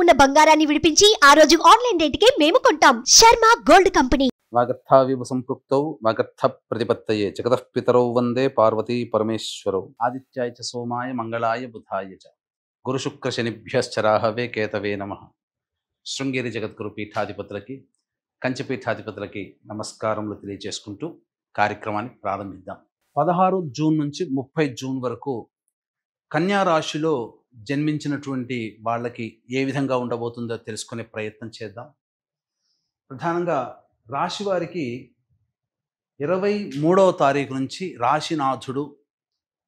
ఉన్న బంగారాన్ని విడిపించి ఆ రోజు ఆన్లైన్ రేటుకే మేము కొంటాం. Sharma gold company. వాగర్థావివ సంపృక్తౌ వాగర్థ ప్రతిపత్తయే జగతః పితరౌ వందే పార్వతీ పరమేశ్వరౌ ఆదిత్యాయ చ సోమాయ మంగళాయ బుధాయ చ గురుశుక్ర శనిభ్యశ్చ రాహవే కేతవే నమః. శృంగేరి జగద్గురు పీఠాధిపతులకి కంచి పీఠాధిపతులకి నమస్కారములు తెలియజేసుకుంటూ కార్యక్రమాన్ని ప్రారంభిద్దాం. 16 జూన్ నుంచి 30 జూన్ వరకు కన్యా రాశిలో జన్మించినటువంటి వాళ్ళకి ఏ విధంగా ఉండబోతుందో తెలుసుకునే ప్రయత్నం చేద్దాం. ప్రధానంగా రాశి వారికి 23వ తారీఖు నుంచి రాశినాథుడు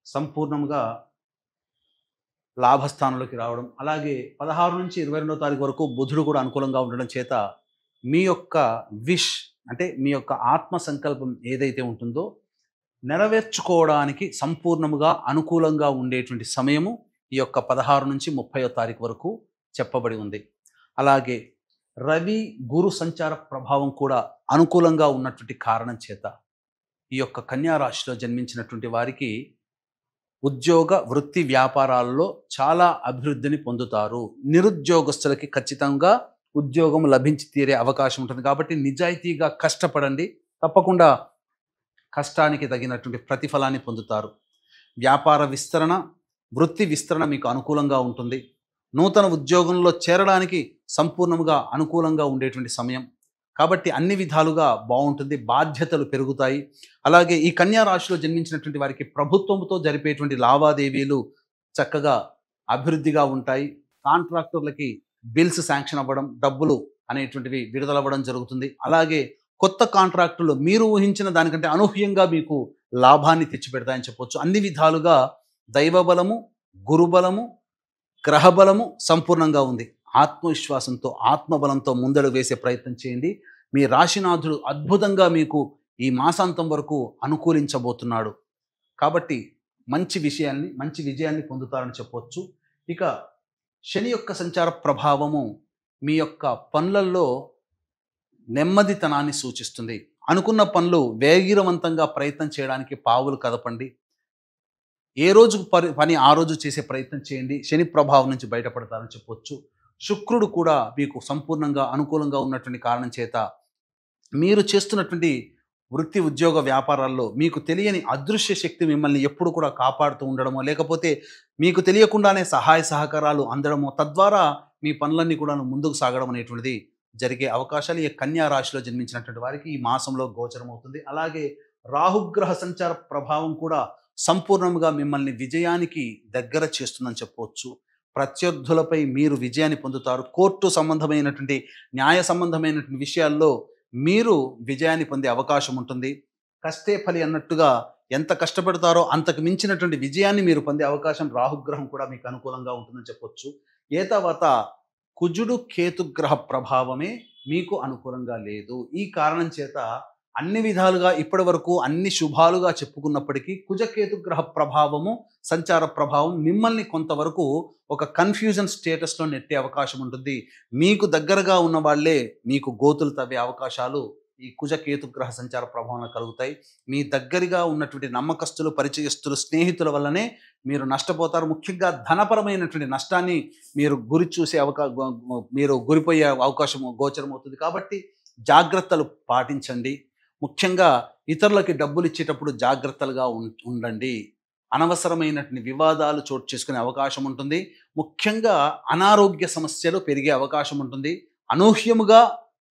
సంపూర్ణంగా లాభస్థానంలోకి రావడం, అలాగే 16 నుంచి 22వ తారీఖు వరకు బుధుడు కూడా అనుకూలంగా ఉండడం చేత మీ యొక్క విష్ అంటే మీ యొక్క ఆత్మ సంకల్పం ఏదైతే ఉంటుందో నెరవేర్చుకోవడానికి సంపూర్ణముగా అనుకూలంగా ఉండేటువంటి సమయము ఈ యొక్క 16 నుంచి 30వ తారీఖు వరకు చెప్పబడి ఉంది. అలాగే రవి గురు సంచార ప్రభావం కూడా అనుకూలంగా ఉన్నటువంటి కారణం చేత ఈ యొక్క కన్యా రాశిలో జన్మించినటువంటి వారికి ఉద్యోగ వృత్తి వ్యాపారాల్లో చాలా అభివృద్ధిని పొందుతారు. నిరుద్యోగస్తులకి ఖచ్చితంగా ఉద్యోగం లభించి తీరే అవకాశం ఉంటుంది. కాబట్టి నిజాయితీగా కష్టపడండి, తప్పకుండా కష్టానికి తగినటువంటి ప్రతిఫలాన్ని పొందుతారు. వ్యాపార విస్తరణ వృత్తి విస్తరణ మీకు అనుకూలంగా ఉంటుంది. నూతన ఉద్యోగంలో చేరడానికి సంపూర్ణంగా అనుకూలంగా ఉండేటువంటి సమయం కాబట్టి అన్ని విధాలుగా బాగుంటుంది. బాధ్యతలు పెరుగుతాయి. అలాగే ఈ కన్యా రాశిలో జన్మించినటువంటి వారికి ప్రభుత్వంతో జరిపేటువంటి లావాదేవీలు చక్కగా అభివృద్ధిగా ఉంటాయి. కాంట్రాక్టర్లకి బిల్స్ శాంక్షన్ అవ్వడం, డబ్బులు అనేటువంటివి విడుదలవ్వడం జరుగుతుంది. అలాగే కొత్త కాంట్రాక్టులు మీరు ఊహించిన దానికంటే అనూహ్యంగా మీకు లాభాన్ని తెచ్చిపెడతాయని చెప్పొచ్చు. అన్ని విధాలుగా దైవబలము, గురుబలము, గ్రహబలము సంపూర్ణంగా ఉంది. ఆత్మవిశ్వాసంతో ఆత్మబలంతో ముందడుగు వేసే ప్రయత్నం చేయండి. మీ రాశినాథుడు అద్భుతంగా మీకు ఈ మాసాంతం వరకు అనుకూలించబోతున్నాడు. కాబట్టి మంచి విజయాన్ని పొందుతారని చెప్పొచ్చు. ఇక శని యొక్క సంచార ప్రభావము మీ యొక్క పనులలో నెమ్మదితనాన్ని సూచిస్తుంది. అనుకున్న పనులు వేగిరవంతంగా ప్రయత్నం చేయడానికి పావులు కదపండి. ఏ రోజు పని ఆ రోజు చేసే ప్రయత్నం చేయండి. శని ప్రభావం నుంచి బయటపడతారని చెప్పొచ్చు. శుక్రుడు కూడా మీకు సంపూర్ణంగా అనుకూలంగా ఉన్నటువంటి కారణం చేత మీరు చేస్తున్నటువంటి వృత్తి ఉద్యోగ వ్యాపారాల్లో మీకు తెలియని అదృశ్య శక్తి మిమ్మల్ని ఎప్పుడు కూడా కాపాడుతూ ఉండడమో, లేకపోతే మీకు తెలియకుండానే సహాయ సహకారాలు అందడమో, తద్వారా మీ పనులన్నీ కూడా ముందుకు సాగడం అనేటువంటిది జరిగే అవకాశాలు ఈ కన్యా రాశిలో జన్మించినటువంటి వారికి ఈ మాసంలో గోచరం అవుతుంది. అలాగే రాహుగ్రహ సంచార ప్రభావం కూడా సంపూర్ణంగా మిమ్మల్ని విజయానికి దగ్గర చేస్తుందని చెప్పవచ్చు. ప్రత్యర్థులపై మీరు విజయాన్ని పొందుతారు. కోర్టు సంబంధమైనటువంటి న్యాయ సంబంధమైనటువంటి విషయాల్లో మీరు విజయాన్ని పొందే అవకాశం ఉంటుంది. కష్టే ఫలి అన్నట్టుగా ఎంత కష్టపడతారో అంతకు మించినటువంటి విజయాన్ని మీరు పొందే అవకాశం రాహుగ్రహం కూడా మీకు అనుకూలంగా ఉంటుందని చెప్పొచ్చు. ఏ తర్వాత కుజుడు కేతుగ్రహ ప్రభావమే మీకు అనుకూలంగా లేదు. ఈ కారణం చేత అన్ని విధాలుగా ఇప్పటి వరకు అన్ని శుభాలుగా చెప్పుకున్నప్పటికీ కుజకేతుగ్రహ ప్రభావము సంచార ప్రభావం మిమ్మల్ని కొంతవరకు ఒక కన్ఫ్యూజన్ స్టేటస్లో నెట్టే అవకాశం ఉంటుంది. మీకు దగ్గరగా ఉన్న వాళ్ళే మీకు గోతులు తవ్వే అవకాశాలు ఈ కుజకేతుగ్రహ సంచార ప్రభావంలో కలుగుతాయి. మీ దగ్గరగా ఉన్నటువంటి నమ్మకస్తులు, పరిచయస్తులు, స్నేహితుల వల్లనే మీరు నష్టపోతారు. ముఖ్యంగా ధనపరమైనటువంటి నష్టాన్ని మీరు గురిపోయే అవకాశం గోచరం అవుతుంది. కాబట్టి జాగ్రత్తలు పాటించండి. ముఖ్యంగా ఇతరులకి డబ్బులు ఇచ్చేటప్పుడు జాగ్రత్తలుగా ఉండండి. అనవసరమైనటువంటి వివాదాలు చోటు చేసుకునే అవకాశం ఉంటుంది. ముఖ్యంగా అనారోగ్య సమస్యలు పెరిగే అవకాశం ఉంటుంది. అనూహ్యముగా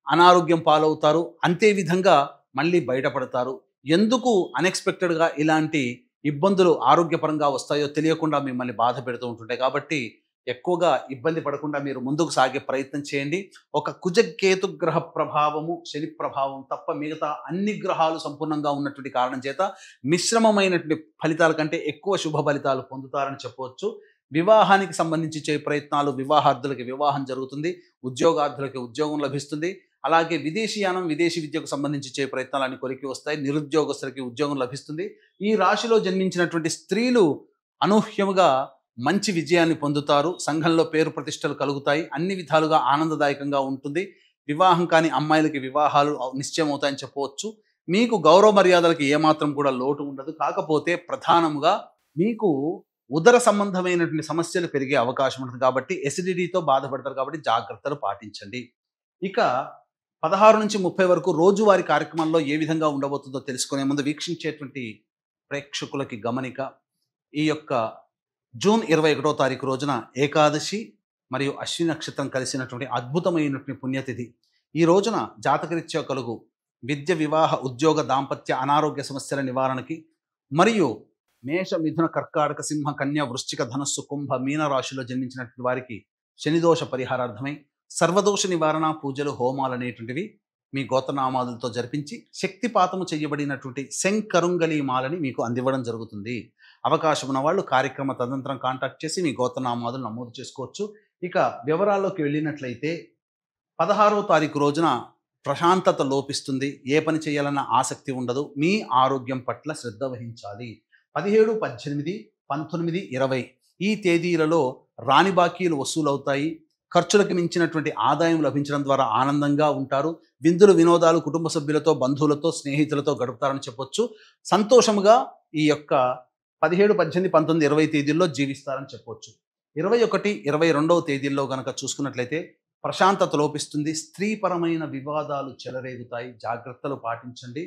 అనారోగ్యం పాలవుతారు. అంతే విధంగా మళ్ళీ బయటపడతారు. ఎందుకు అన్ఎక్స్పెక్టెడ్గా ఇలాంటి ఇబ్బందులు ఆరోగ్యపరంగా వస్తాయో తెలియకుండా మిమ్మల్ని బాధ పెడుతూ ఉంటుంటాయి. కాబట్టి ఎక్కువగా ఇబ్బంది పడకుండా మీరు ముందుకు సాగే ప్రయత్నం చేయండి. ఒక కుజకేతు గ్రహ ప్రభావము, శని ప్రభావం తప్ప మిగతా అన్ని గ్రహాలు సంపూర్ణంగా ఉన్నటువంటి కారణం చేత మిశ్రమమైనటువంటి ఫలితాల కంటే ఎక్కువ శుభ ఫలితాలు పొందుతారని చెప్పవచ్చు. వివాహానికి సంబంధించి చేయ ప్రయత్నాలు, వివాహార్థులకి వివాహం జరుగుతుంది. ఉద్యోగార్థులకి ఉద్యోగం లభిస్తుంది. అలాగే విదేశీయానం, విదేశీ విద్యకు సంబంధించి చేయ ప్రయత్నాలన్నీ కొరికి వస్తాయి. నిరుద్యోగస్తులకి ఉద్యోగం లభిస్తుంది. ఈ రాశిలో జన్మించినటువంటి స్త్రీలు అనూహ్యముగా మంచి విజయాన్ని పొందుతారు. సంఘంలో పేరు ప్రతిష్టలు కలుగుతాయి. అన్ని విధాలుగా ఆనందదాయకంగా ఉంటుంది. వివాహం కాని అమ్మాయిలకి వివాహాలు నిశ్చయం అవుతాయని చెప్పవచ్చు. మీకు గౌరవ మర్యాదలకి ఏమాత్రం కూడా లోటు ఉండదు. కాకపోతే ప్రధానముగా మీకు ఉదర సంబంధమైనటువంటి సమస్యలు పెరిగే అవకాశం ఉంటుంది కాబట్టి ఎసిడిటీతో బాధపడతారు కాబట్టి జాగ్రత్తలు పాటించండి. ఇక 16 నుంచి 30 వరకు రోజువారీ కార్యక్రమంలో ఏ విధంగా ఉండబోతుందో తెలుసుకునే ముందు వీక్షించేటువంటి ప్రేక్షకులకి గమనిక. ఈ యొక్క జూన్ 21వ తారీఖు రోజున ఏకాదశి మరియు అశ్విని నక్షత్రం కలిసినటువంటి అద్భుతమైనటువంటి పుణ్యతిథి. ఈ రోజున జాతకరీత్యా కలుగు విద్య, వివాహ, ఉద్యోగ, దాంపత్య, అనారోగ్య సమస్యల నివారణకి మరియు మేష, మిథున, కర్కాటక, సింహ, కన్య, వృశ్చిక, ధనస్సు, కుంభ, మీన రాశిలో జన్మించినటువంటి వారికి శనిదోష పరిహారార్థమై సర్వదోష నివారణ పూజలు, హోమాలు అనేటువంటివి మీ గోత్రనామాదులతో జరిపించి శక్తిపాతము చేయబడినటువంటి శంకరుంగలి మాలని మీకు అందివ్వడం జరుగుతుంది. అవకాశం ఉన్న వాళ్ళు కార్యక్రమ తదనంతరం కాంటాక్ట్ చేసి మీ గోత్రనామాదులు నమోదు చేసుకోవచ్చు. ఇక వివరాల్లోకి వెళ్ళినట్లయితే 16వ తారీఖు రోజున ప్రశాంతత లోపిస్తుంది. ఏ పని చేయాలన్న ఆసక్తి ఉండదు. మీ ఆరోగ్యం పట్ల శ్రద్ధ వహించాలి. 17, 18, 19, 20 ఈ తేదీలలో రాని బాకీలు వసూలవుతాయి. ఖర్చులకు మించినటువంటి ఆదాయం లభించడం ద్వారా ఆనందంగా ఉంటారు. విందులు, వినోదాలు కుటుంబ సభ్యులతో, బంధువులతో, స్నేహితులతో గడుపుతారని చెప్పొచ్చు. సంతోషముగా ఈ యొక్క 17, 18, 19, 20 తేదీల్లో జీవిస్తారని చెప్పొచ్చు. 21, 22వ తేదీల్లో కనుక చూసుకున్నట్లయితే ప్రశాంతత లోపిస్తుంది. స్త్రీపరమైన వివాదాలు చెలరేగుతాయి. జాగ్రత్తలు పాటించండి.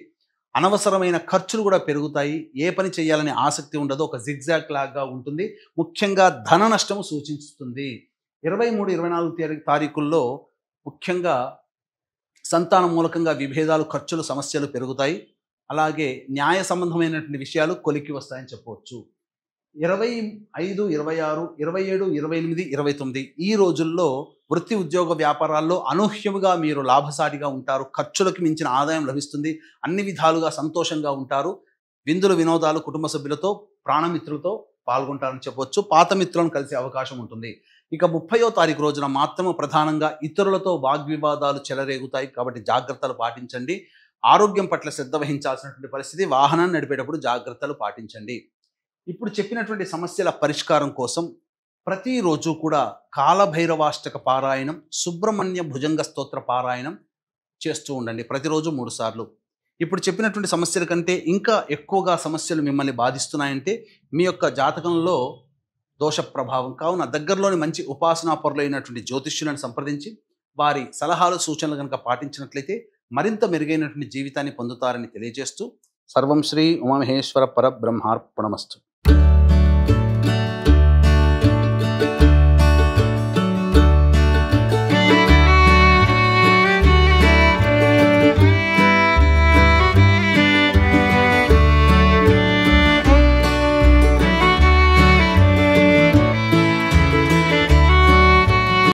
అనవసరమైన ఖర్చులు కూడా పెరుగుతాయి. ఏ పని చేయాలని ఆసక్తి ఉండదు. ఒక జిగ్జాగ్ లాగా ఉంటుంది. ముఖ్యంగా ధన నష్టము సూచిస్తుంది. 23, 24 తారీఖుల్లో ముఖ్యంగా సంతానం మూలకంగా విభేదాలు, ఖర్చులు, సమస్యలు పెరుగుతాయి. అలాగే న్యాయ సంబంధమైనటువంటి విషయాలు కొలిక్కి వస్తాయని చెప్పవచ్చు. 25, 26, 27, 28, 29 ఈ రోజుల్లో వృత్తి, ఉద్యోగ, వ్యాపారాల్లో అనూహ్యముగా మీరు లాభసాటిగా ఉంటారు. ఖర్చులకు మించిన ఆదాయం లభిస్తుంది. అన్ని విధాలుగా సంతోషంగా ఉంటారు. విందులు, వినోదాలు కుటుంబ సభ్యులతో, ప్రాణమిత్రులతో పాల్గొంటారని చెప్పవచ్చు. పాత మిత్రులను కలిసే అవకాశం ఉంటుంది. ఇక 30వ తారీఖు రోజున మాత్రము ప్రధానంగా ఇతరులతో వాగ్వివాదాలు చెలరేగుతాయి కాబట్టి జాగ్రత్తలు పాటించండి. ఆరోగ్యం పట్ల శ్రద్ధ వహించాల్సినటువంటి పరిస్థితి. వాహనాన్ని నడిపేటప్పుడు జాగ్రత్తలు పాటించండి. ఇప్పుడు చెప్పినటువంటి సమస్యల పరిష్కారం కోసం ప్రతిరోజు కూడా కాలభైరవాష్టక పారాయణం, సుబ్రహ్మణ్య భుజంగ స్తోత్ర పారాయణం చేస్తూ ఉండండి. ప్రతిరోజు 3 సార్లు. ఇప్పుడు చెప్పినటువంటి సమస్యల కంటే ఇంకా ఎక్కువగా సమస్యలు మిమ్మల్ని బాధిస్తున్నాయంటే మీ యొక్క జాతకంలో దోష ప్రభావం. కావున దగ్గరలోని మంచి ఉపాసనా పరులైనటువంటి జ్యోతిష్యులను సంప్రదించి వారి సలహాలు, సూచనలు కనుక పాటించినట్లయితే మరింత మెరుగైనటువంటి జీవితాన్ని పొందుతారని తెలియజేస్తూ సర్వం శ్రీ ఉమామహేశ్వర పరబ్రహ్మార్పణమస్తు.